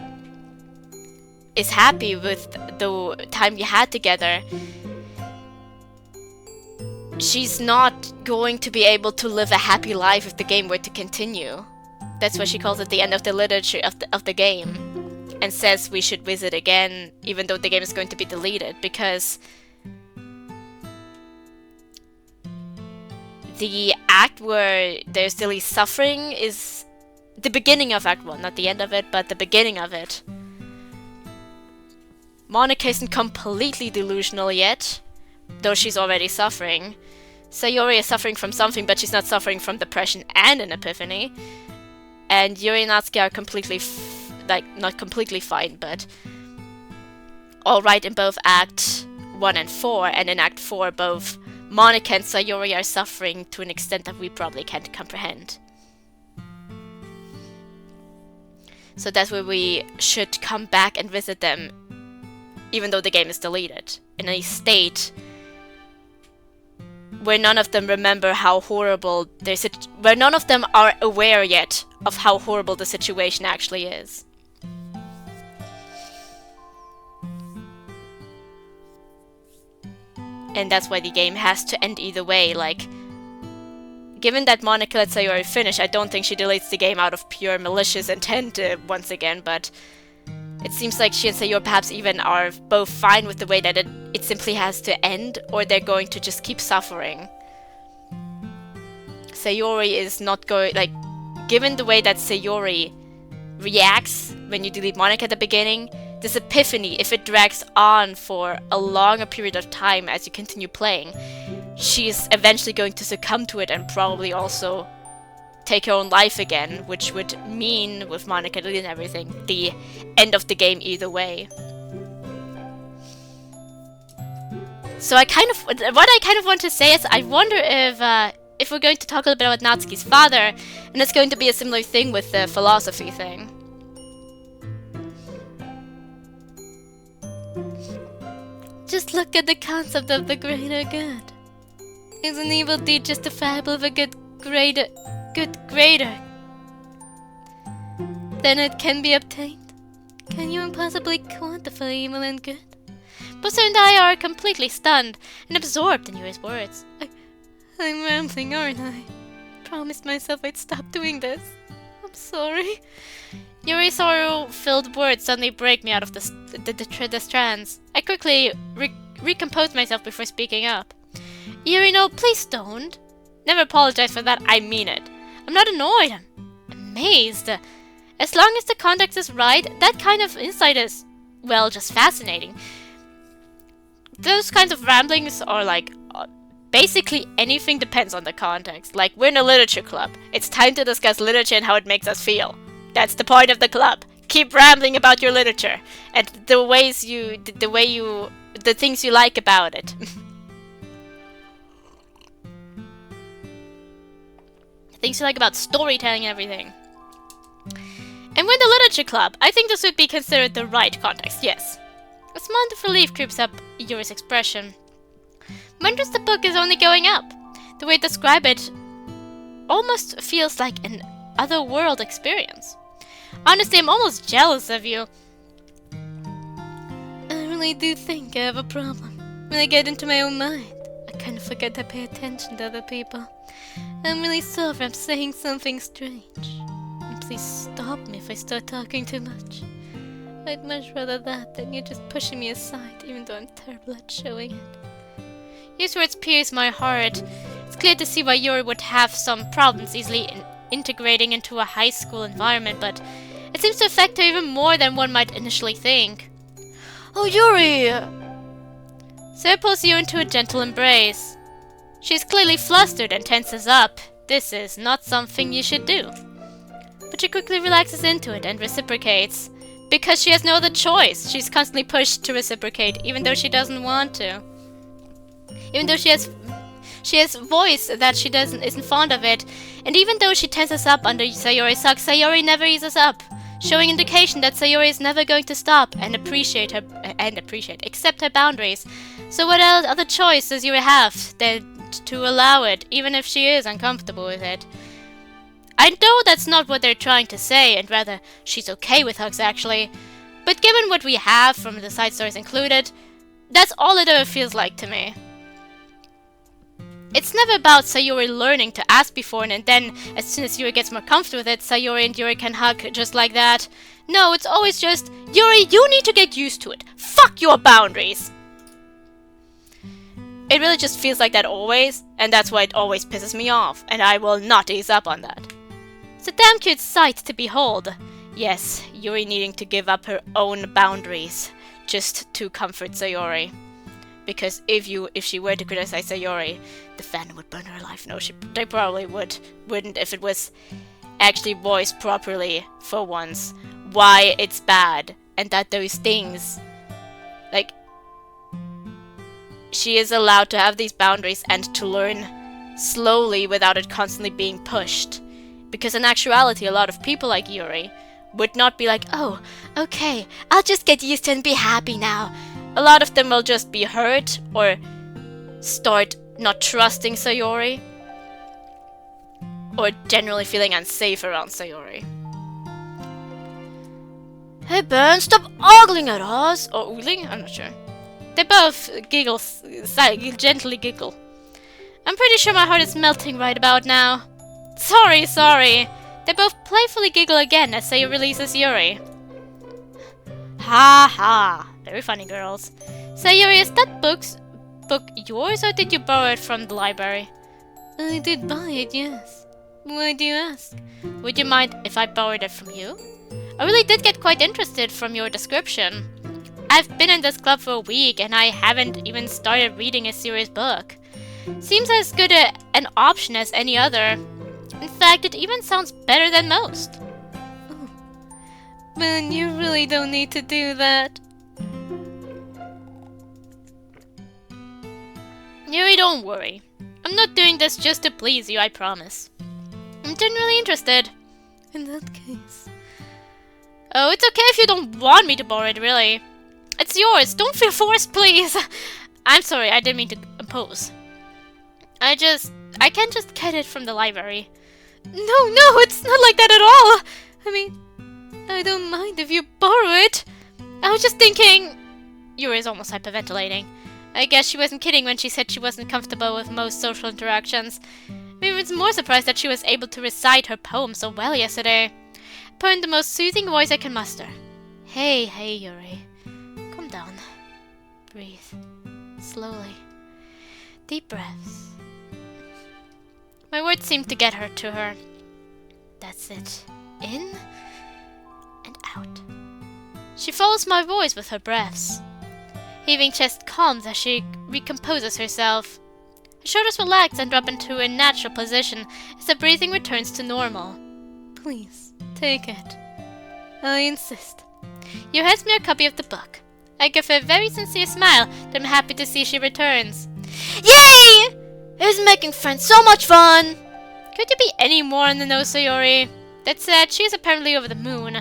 is happy with the time you had together, she's not going to be able to live a happy life if the game were to continue. That's why she calls it the end of the literature of the game, and says we should visit again even though the game is going to be deleted, because the act where there's still suffering is the beginning of Act 1, not the end of it, but the beginning of it. Monika isn't completely delusional yet, though she's already suffering. Sayori is suffering from something, but she's not suffering from depression and an epiphany. And Yuri and Natsuki are completely, not completely fine, but alright in both Act 1 and 4, and in Act 4 both Monika and Sayori are suffering to an extent that we probably can't comprehend. So that's where we should come back and visit them, even though the game is deleted, in a state where none of them remember how horrible where none of them are aware yet of how horrible the situation actually is. And that's why the game has to end either way. Like, given that Monika let Sayori finish, I don't think she deletes the game out of pure malicious intent once again, but it seems like she and Sayori perhaps even are both fine with the way that it simply has to end, or they're going to just keep suffering. Sayori is not going, given the way that Sayori reacts when you delete Monika at the beginning, this epiphany, if it drags on for a longer period of time as you continue playing, she's eventually going to succumb to it and probably also take her own life again, which would mean, with Monika deleting everything, the end of the game either way. So what I kind of want to say is, I wonder if we're going to talk a little bit about Natsuki's father, and it's going to be a similar thing with the philosophy thing. Just look at the concept of the greater good. Is an evil deed justifiable of a good greater? Then it can be obtained. Can you impossibly quantify evil and good? Buster and I are completely stunned and absorbed in Yuri's words. I'm rambling, aren't I? Promised myself I'd stop doing this. I'm sorry. Yuri's sorrow-filled words suddenly break me out of the trance. I quickly recompose myself before speaking up. Yuri, no, please don't. Never apologize for that, I mean it. I'm not annoyed, I'm amazed. As long as the context is right, that kind of insight is, well, just fascinating. Those kinds of ramblings are basically anything depends on the context. Like, we're in a literature club. It's time to discuss literature and how it makes us feel. That's the point of the club. Keep rambling about your literature and the things you like about it. Things you like about storytelling and everything. And with the literature club, I think this would be considered the right context, yes. A small relief creeps up Yuri's expression. My interest in the book is only going up. The way you describe it almost feels like an otherworld experience. Honestly, I'm almost jealous of you. I really do think I have a problem. When I get into my own mind, I kind of forget to pay attention to other people. I'm really sorry if I'm saying something strange. And please stop me if I start talking too much. I'd much rather that than you just pushing me aside, even though I'm terrible at showing it. These words pierce my heart. It's clear to see why Yuri would have some problems easily integrating into a high school environment, but it seems to affect her even more than one might initially think. Oh, Yuri! Sarah pulls you into a gentle embrace. She's clearly flustered and tenses up. This is not something you should do. But she quickly relaxes into it and reciprocates. Because she has no other choice. She's constantly pushed to reciprocate, even though she doesn't want to. Even though she has voice that she isn't fond of it, and even though she tenses up under Sayori's suck, Sayori never eases up. showing indication that Sayori is never going to stop and accept her boundaries. So what other choice does Yuri have than to allow it, even if she is uncomfortable with it? I know that's not what they're trying to say, and rather, she's okay with hugs actually. But given what we have from the side stories included, that's all it ever feels like to me. It's never about Sayori learning to ask before and then, as soon as Yuri gets more comfortable with it, Sayori and Yuri can hug just like that. No, it's always just, Yuri, you need to get used to it. Fuck your boundaries! It really just feels like that always, and that's why it always pisses me off, and I will not ease up on that. It's a damn cute sight to behold. Yes, Yuri needing to give up her own boundaries, just to comfort Sayori. Because if she were to criticize Sayori, the fandom would burn her alive. No, they probably wouldn't if it was actually voiced properly for once. Why it's bad, and that those things, like, she is allowed to have these boundaries and to learn slowly without it constantly being pushed. Because in actuality, a lot of people like Yuri would not be like, oh, okay, I'll just get used to it and be happy now. A lot of them will just be hurt or start not trusting Sayori or generally feeling unsafe around Sayori. Hey Ben, stop ogling at us! Or oogling? I'm not sure. They both gently giggle. I'm pretty sure my heart is melting right about now. Sorry. They both playfully giggle again as Sayori releases Yuri. Ha ha. Very funny, girls. Sayori, is that book yours, or did you borrow it from the library? I did buy it, yes. Why do you ask? Would you mind if I borrowed it from you? I really did get quite interested from your description. I've been in this club for a week, and I haven't even started reading a serious book. Seems as good an option as any other. In fact, it even sounds better than most. Oh. Man, you really don't need to do that. Yuri, don't worry. I'm not doing this just to please you, I promise. I'm genuinely interested. In that case... Oh, it's okay if you don't want me to borrow it, really. It's yours. Don't feel forced, please. I'm sorry, I didn't mean to impose. I can't just get it from the library. No, it's not like that at all. I mean, I don't mind if you borrow it. I was just thinking... Yuri is almost hyperventilating. I guess she wasn't kidding when she said she wasn't comfortable with most social interactions. I was more surprised that she was able to recite her poem so well yesterday. Put in the most soothing voice I can muster. Hey, Yuri. Calm down. Breathe. Slowly. Deep breaths. My words seemed to get her to her. That's it. In and out. She follows my voice with her breaths. Heaving chest calms as she recomposes herself. Her shoulders relax and drop into a natural position as the breathing returns to normal. Please, take it. I insist. You hands me a copy of the book. I give her a very sincere smile that I'm happy to see she returns. Yay! Isn't making friends so much fun? Could you be any more on the nose, Sayori? That said, she is apparently over the moon.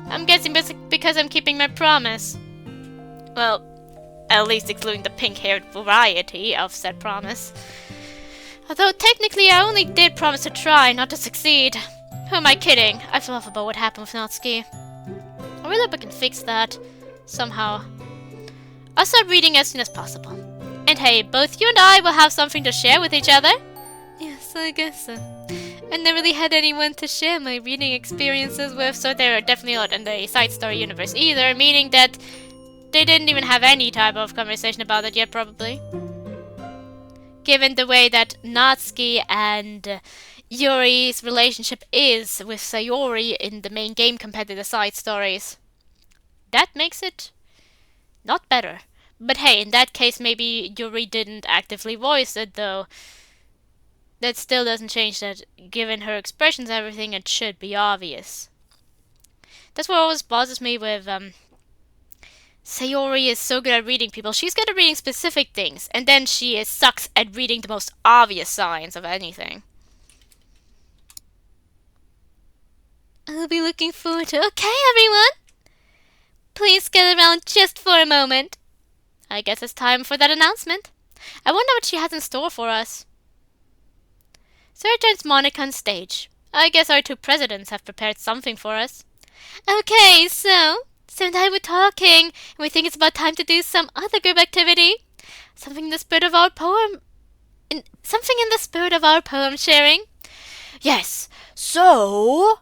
I'm guessing because I'm keeping my promise. Well, at least excluding the pink-haired variety of said promise. Although technically I only did promise to try, not to succeed. Who am I kidding? I feel off about what happened with Natsuki. I really hope I can fix that. Somehow. I'll start reading as soon as possible. And hey, both you and I will have something to share with each other. Yes, I guess so. I never really had anyone to share my reading experiences with, so they're definitely not in the side story universe either, meaning that they didn't even have any type of conversation about it yet, probably. Given the way that Natsuki and Yuri's relationship is with Sayori in the main game compared to the side stories. That makes it not better. But hey, in that case, maybe Yuri didn't actively voice it, though. That still doesn't change that, given her expressions and everything, it should be obvious. That's what always bothers me with, Sayori is so good at reading people. She's good at reading specific things, and then she sucks at reading the most obvious signs of anything. I'll be looking forward to. Okay, everyone, please get around just for a moment. I guess it's time for that announcement. I wonder what she has in store for us. Sarah joins Monica on stage. I guess our two presidents have prepared something for us. Okay, so now we're talking, and we think it's about time to do some other group activity. Something in the spirit of our poem. Something in the spirit of our poem sharing.
Yes, so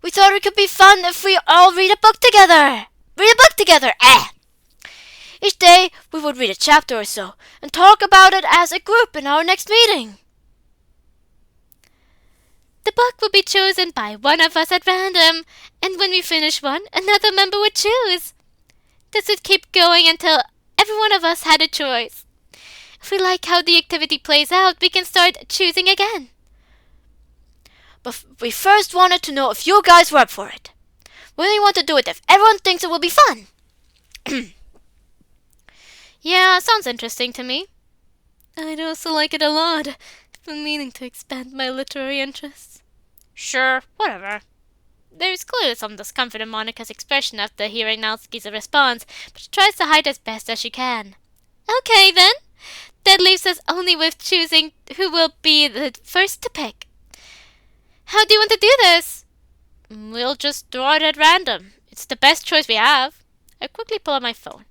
we thought it could be fun if we all read a book together. Read a book together, Each day we would read a chapter or so and talk about it as a group in our next meeting.
The book will be chosen by one of us at random, and when we finish one, another member would choose. This would keep going until every one of us had a choice. If we like how the activity plays out, we can start choosing again.
But we first wanted to know if you guys were up for it. We only want to do it if everyone thinks it will be fun.
Yeah, sounds interesting to me. I'd also like it a lot. I've been meaning to expand my literary interests. Sure, whatever. There's clearly some discomfort in Monica's expression after hearing Natsuki's response, but she tries to hide as best as she can. Okay, then. That leaves us only with choosing who will be the first to pick. How do you want to do this? We'll just draw it at random. It's the best choice we have. I quickly pull out my phone.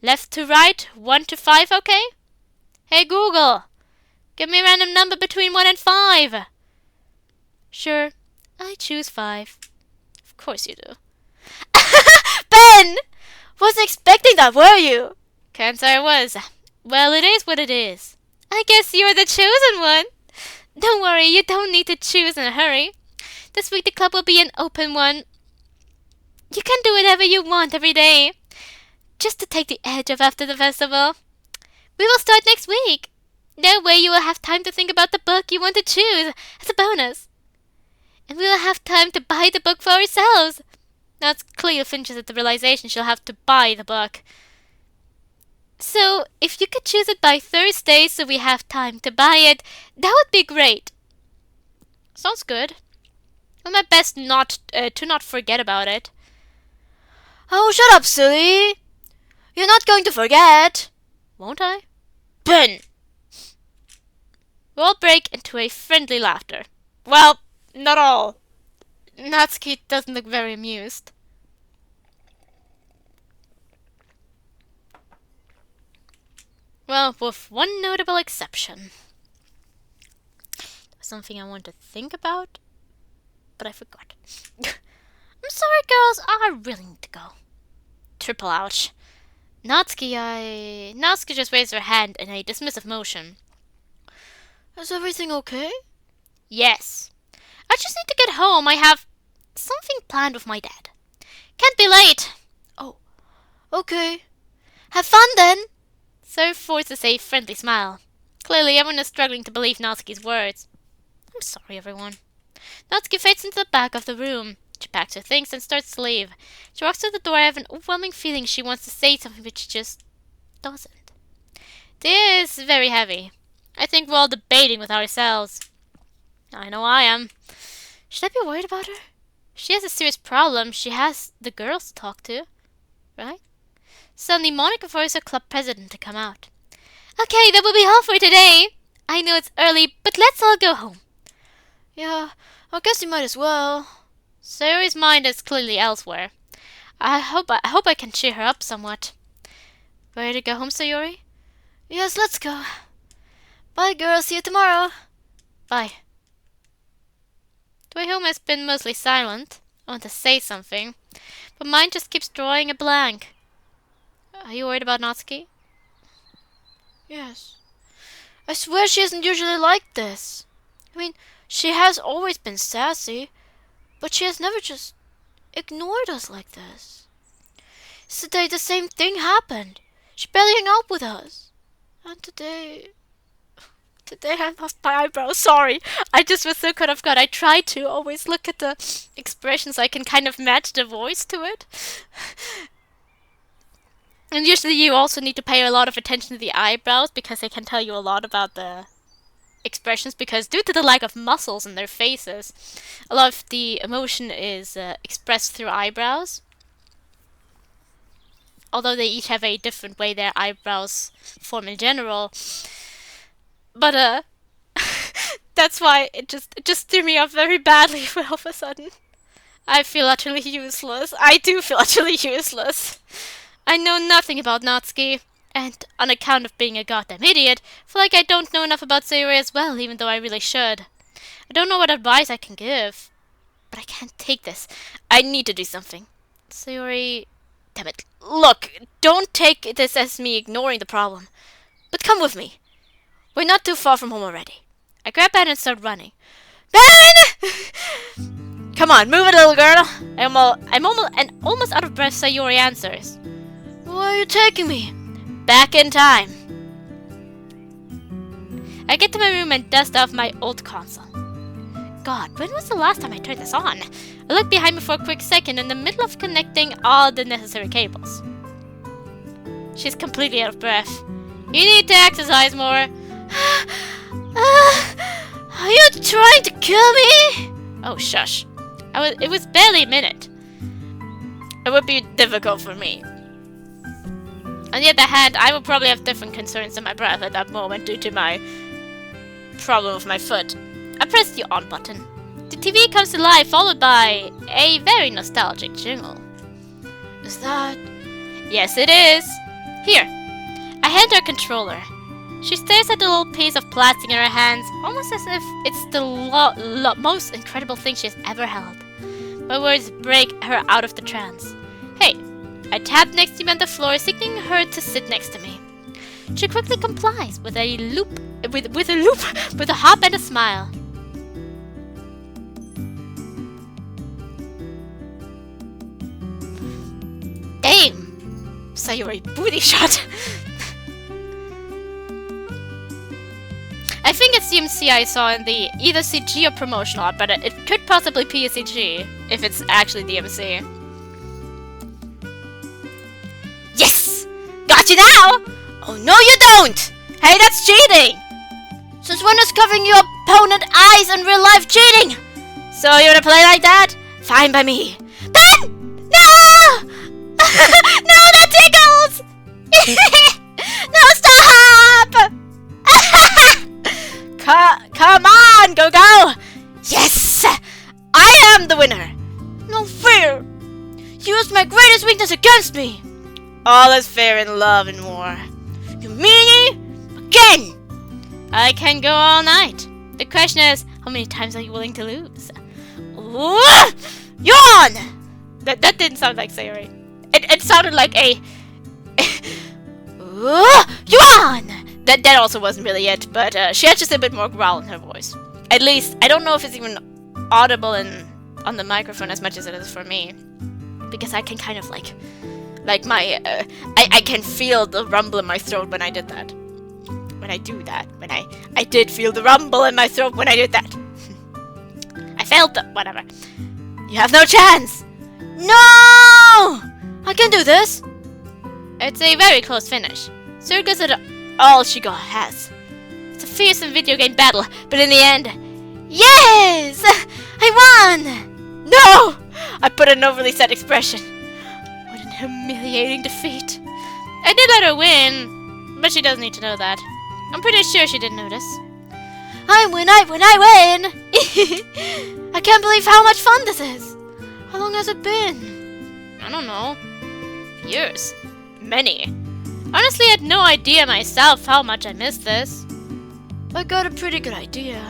Left to right, 1 to 5, okay? Hey Google, give me a random number between 1 and 5. Sure, I choose 5. Of course you do.
Ben! Wasn't expecting that, were you?
Can't say I was. Well, it is what it is. I guess you're the chosen one. Don't worry, you don't need to choose in a hurry. This week the club will be an open one. You can do whatever you want every day, just to take the edge off after the festival. We will start next week. That way you will have time to think about the book you want to choose as a bonus. And we will have time to buy the book for ourselves. Now it's Cleo flinches at the realization she'll have to buy the book. So, if you could choose it by Thursday so we have time to buy it, that would be great. Sounds good. I'll my best to not forget about it.
Oh, shut up, silly. You're not going to forget.
Won't I?
Ben!
We all break into a friendly laughter. Well, not all. Natsuki doesn't look very amused. Well, with one notable exception. There's something I want to think about, but I forgot. I'm sorry, girls, I really need to go. Triple ouch. Natsuki just raised her hand in a dismissive motion.
Is everything okay?
Yes. I just need to get home. I have something planned with my dad. Can't be late.
Oh, okay. Have fun then.
So forces a friendly smile. Clearly, everyone is struggling to believe Natsuki's words. I'm sorry, everyone. Natsuki fades into the back of the room. She packs her things and starts to leave. She walks through the door. I have an overwhelming feeling she wants to say something, but she just doesn't. This is very heavy. I think we're all debating with ourselves. I know I am. Should I be worried about her? She has a serious problem. She has the girls to talk to, right? Suddenly, Monica forces her club president to come out. Okay, that will be all for today. I know it's early, but let's all go home.
Yeah, I guess you might as well.
Sayori's mind is clearly elsewhere. I hope I can cheer her up somewhat. Ready to go home, Sayori?
Yes, let's go. Bye, girls. See you tomorrow.
Bye. The way home has been mostly silent. I want to say something, but mine just keeps drawing a blank. Are you worried about Natsuki?
Yes. I swear she isn't usually like this. I mean, she has always been sassy, but she has never just ignored us like this. Yesterday the same thing happened. She barely hung out with us. And today I lost my eyebrows. Sorry. I just was so caught off guard. I try to always look at the expressions so I can kind of match the voice to it. And usually you also need to pay a lot of attention to the eyebrows because they can tell you a lot about the
expressions because due to the lack of muscles in their faces, a lot of the emotion is expressed through eyebrows. Although they each have a different way their eyebrows form in general. But that's why it just threw me off very badly all of a sudden. I feel utterly useless. I do feel utterly useless. I know nothing about Natsuki, and on account of being a goddamn idiot, feel like I don't know enough about Sayori as well, even though I really should. I don't know what advice I can give, but I can't take this. I need to do something. Sayori... Damn it. Look, don't take this as me ignoring the problem, but come with me. We're not too far from home already. I grab Ben and start running. Ben! Come on, move it, little girl. I'm almost out of breath. Sayori answers. Where are you taking me? Back in time. I get to my room and dust off my old console. God, when was the last time I turned this on? I look behind me for a quick second in the middle of connecting all the necessary cables. She's completely out of breath. You need to exercise more. Are you trying to kill me? Oh, shush. It was barely a minute. It would be difficult for me. On the other hand, I would probably have different concerns than my breath at that moment due to my problem with my foot. I press the on button. The TV comes to life, followed by a very nostalgic jingle. Is that... Yes, it is. Here. I hand her a controller. She stares at the little piece of plastic in her hands, almost as if it's the most incredible thing she's ever held. My words break her out of the trance. Hey. I tap next to me on the floor, signaling her to sit next to me. She quickly complies with a hop and a smile. Aim! Sayori booty shot. I think it's DMC I saw in the either CG or promotional art, but it could possibly be a CG if it's actually DMC. Yes! Got you now! Oh, no you don't! Hey, that's cheating! Since when is covering your opponent's eyes in real life cheating? So you wanna play like that? Fine by me. Ben! No! No, that tickles! No, stop! Come on, go! Yes! I am the winner! No fear! Use my greatest weakness against me! All is fair in love and war. You meanie? Again! I can go all night. The question is, how many times are you willing to lose? Yawn! That didn't sound like Sayori. It sounded like a... Yawn! That also wasn't really it, but she had just a bit more growl in her voice. At least, I don't know if it's even audible on the microphone as much as it is for me. Because I can kind of like my, I can feel the rumble in my throat when I did that. When I do that. When I did feel the rumble in my throat when I did that. I felt it, whatever. You have no chance! No! I can do this! It's a very close finish. Circus is all she has. It's a fearsome video game battle, but in the end, yes! I won! No! I put an overly sad expression. What an humiliating defeat. I did let her win, but she doesn't need to know that. I'm pretty sure she didn't notice. I win! I can't believe how much fun this is. How long has it been? I don't know. Years. Many. Honestly, I had no idea myself how much I missed this. I got a pretty good idea.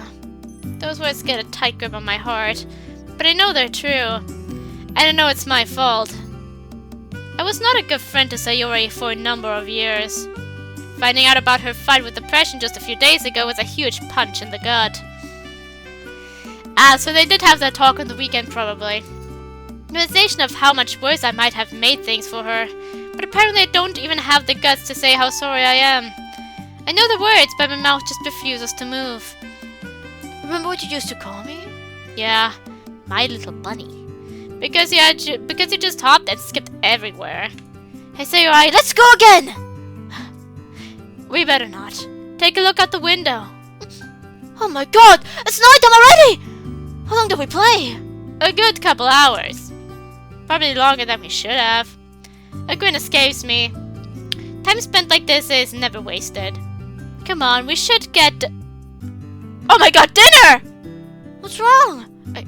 Those words get a tight grip on my heart, but I know they're true. And I know it's my fault. I was not a good friend to Sayori for a number of years. Finding out about her fight with depression just a few days ago was a huge punch in the gut. So they did have that talk on the weekend probably. Realization of how much worse I might have made things for her, but apparently I don't even have the guts to say how sorry I am. I know the words, but my mouth just refuses to move. Remember what you used to call me? Yeah, my little bunny. Because you just hopped and skipped everywhere. Hey Sayori, let's go again! We better not. Take a look out the window.
Oh my god, it's nighttime already! How long did we play?
A good couple hours. Probably longer than we should have. A grin escapes me. Time spent like this is never wasted. Come on, we should get... Oh my god, dinner!
What's wrong?
I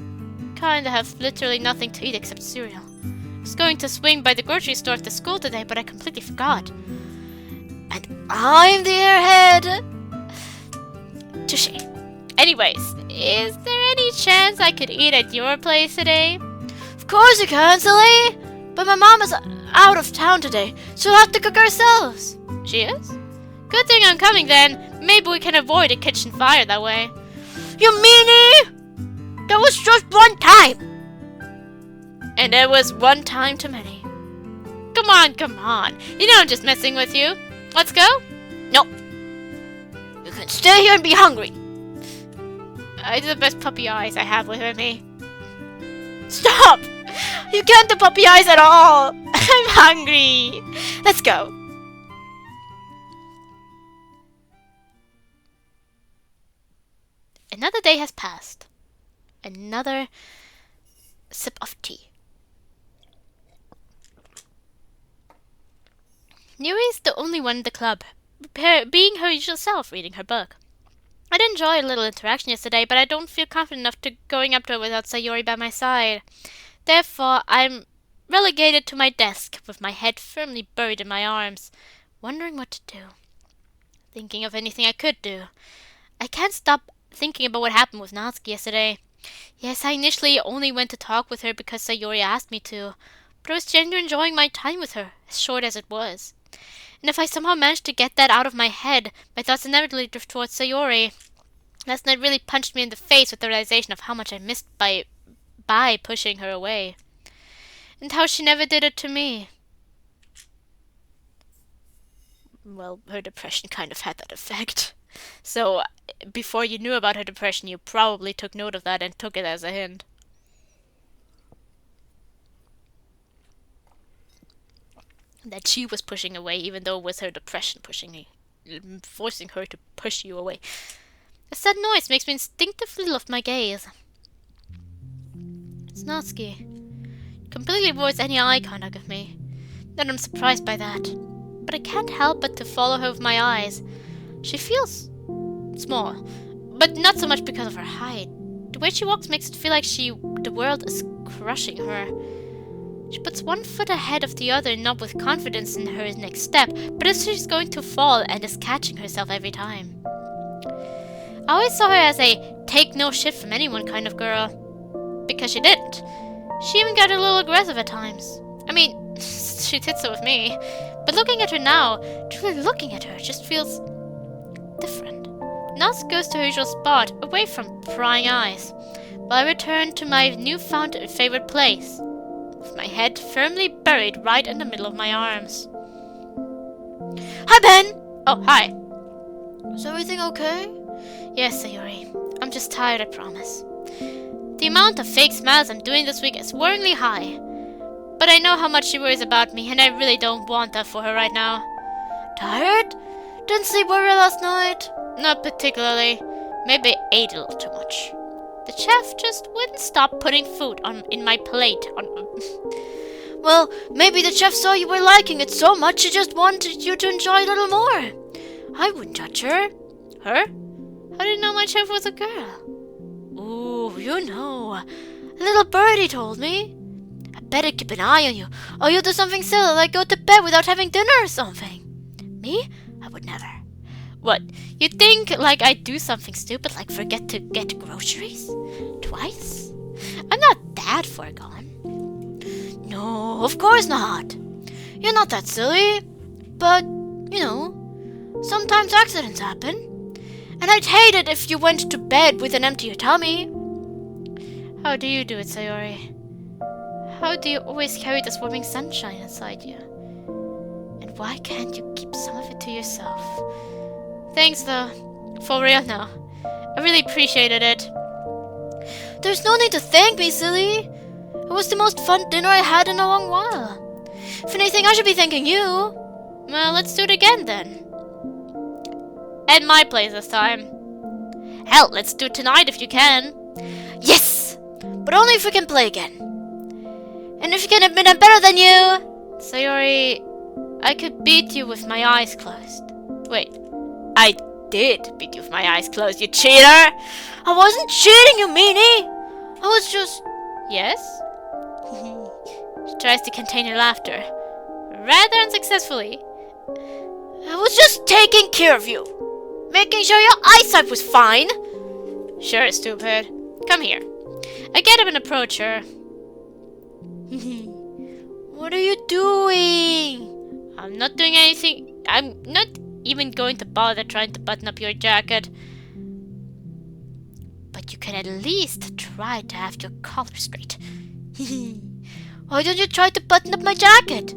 kinda have literally nothing to eat except cereal. I was going to swing by the grocery store after school today, but I completely forgot.
And I'm the airhead!
Touche. Anyways, is there any chance I could eat at your place today?
Of course you can, silly! But my mom is out of town today, so we'll have to cook ourselves.
She is? Good thing I'm coming then. Maybe we can avoid a kitchen fire that way.
You meanie! That was just one time!
And it was one time too many. Come on, come on. You know I'm just messing with you. Let's go?
No. You can stay here and be hungry.
I do the best puppy eyes I have with me.
Stop! You can't do puppy eyes at all!
I'm hungry. Let's go. Another day has passed. Another sip of tea. Yuri's the only one in the club, being her usual self, reading her book. I did enjoy a little interaction yesterday, but I don't feel confident enough to going up to her without Sayori by my side. Therefore, I'm relegated to my desk, with my head firmly buried in my arms, wondering what to do. Thinking of anything I could do. I can't stop thinking about what happened with Natsuki yesterday. Yes, I initially only went to talk with her because Sayori asked me to, but I was genuinely enjoying my time with her, as short as it was. And if I somehow managed to get that out of my head, my thoughts inevitably drift towards Sayori. Last night really punched me in the face with the realization of how much I missed by pushing her away. And how she never did it to me. Well, her depression kind of had that effect. So, before you knew about her depression, you probably took note of that and took it as a hint. That she was pushing away, even though it was her depression pushing me, forcing her to push you away. A sudden noise makes me instinctively lift my gaze. It's Natsuki. Completely avoids any eye contact with me. Not I'm surprised by that. But I can't help but to follow her with my eyes. She feels small, but not so much because of her height. The way she walks makes it feel like the world is crushing her. She puts one foot ahead of the other, not with confidence in her next step, but as if she's going to fall and is catching herself every time. I always saw her as a take no shit from anyone kind of girl. Because she didn't. She even got a little aggressive at times. I mean, she did so with me. But looking at her now, truly looking at her, just feels different. Nas goes to her usual spot, away from prying eyes, while I return to my newfound favorite place, with my head firmly buried right in the middle of my arms.
Hi, Ben!
Oh, hi.
Is everything okay?
Yes, Sayori. I'm just tired, I promise. The amount of fake smiles I'm doing this week is worryingly high. But I know how much she worries about me, and I really don't want that for her right now.
Tired? Didn't sleep well last night?
Not particularly. Maybe I ate a little too much. The chef just wouldn't stop putting food in my plate.
Well, maybe the chef saw you were liking it so much she just wanted you to enjoy it a little more. I wouldn't judge her.
Her? How did you know my chef was a girl?
Ooh, you know. A little birdie told me. I better keep an eye on you, or you'll do something silly like go to bed without having dinner or something. Me? I would never.
What? You think like I'd do something stupid like forget to get groceries? Twice? I'm not that far gone.
No, of course not. You're not that silly. But, you know, sometimes accidents happen. And I'd hate it if you went to bed with an empty tummy.
How do you do it, Sayori? How do you always carry the swarming sunshine inside you? And why can't you keep some of it to yourself? Thanks though. For real now. I really appreciated it.
There's no need to thank me, silly. It was the most fun dinner I had in a long while. If anything, I should be thanking you.
Well, let's do it again then. At my place this time. Hell, let's do it tonight if you can.
Yes! But only if we can play again. And if you can admit I'm better than you.
Sayori, I could beat you with my eyes closed. Wait, I did beat you with my eyes closed, you cheater!
I wasn't cheating, you meanie! I was just...
Yes? She tries to contain her laughter. Rather unsuccessfully.
I was just taking care of you. Making sure your eyesight was fine.
Sure, stupid. Come here. I get up and approach her.
What are you doing?
I'm not doing anything. I'm not even going to bother trying to button up your jacket. But you can at least try to have your collar straight.
Why don't you try to button up my jacket?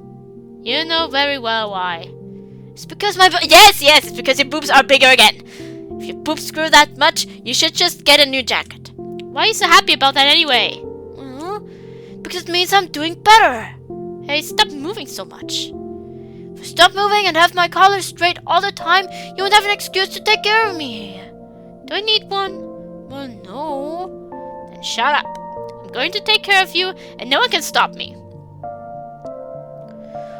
You know very well why.
It's because my... Yes, it's because your boobs are bigger again. If your boobs grew that much, you should just get a new jacket.
Why are you so happy about that anyway?
Because it means I'm doing better.
Hey, stop moving so much.
If I stop moving and have my collar straight all the time, you won't have an excuse to take care of me.
Do I need one?
Well, no.
Then shut up. I'm going to take care of you, and no one can stop me.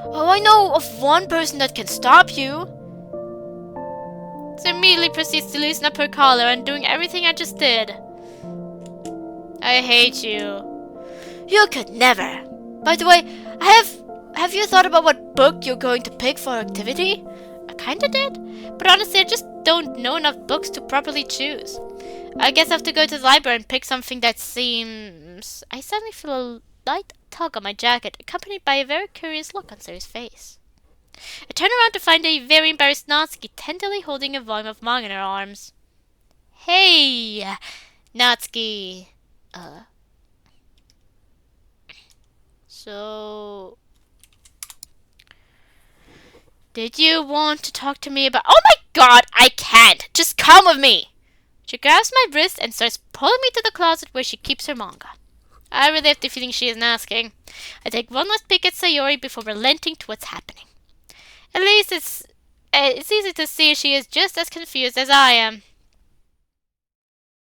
Oh, I know of one person that can stop you.
So immediately proceeds to loosen up her collar and doing everything I just did. I hate you.
You could never. By the way, have you thought about what book you're going to pick for activity?
I kinda did, but honestly I just don't know enough books to properly choose. I guess I have to go to the library and pick something that seems... I suddenly feel a light tug on my jacket, accompanied by a very curious look on Sayori's face. I turn around to find a very embarrassed Natsuki tenderly holding a volume of manga in her arms. Hey, Natsuki. So... Did you want to talk to me about... Oh my god, I can't! Just come with me! She grabs my wrist and starts pulling me to the closet where she keeps her manga. I really have the feeling she isn't asking. I take one last peek at Sayori before relenting to what's happening. At least it's easy to see she is just as confused as I am.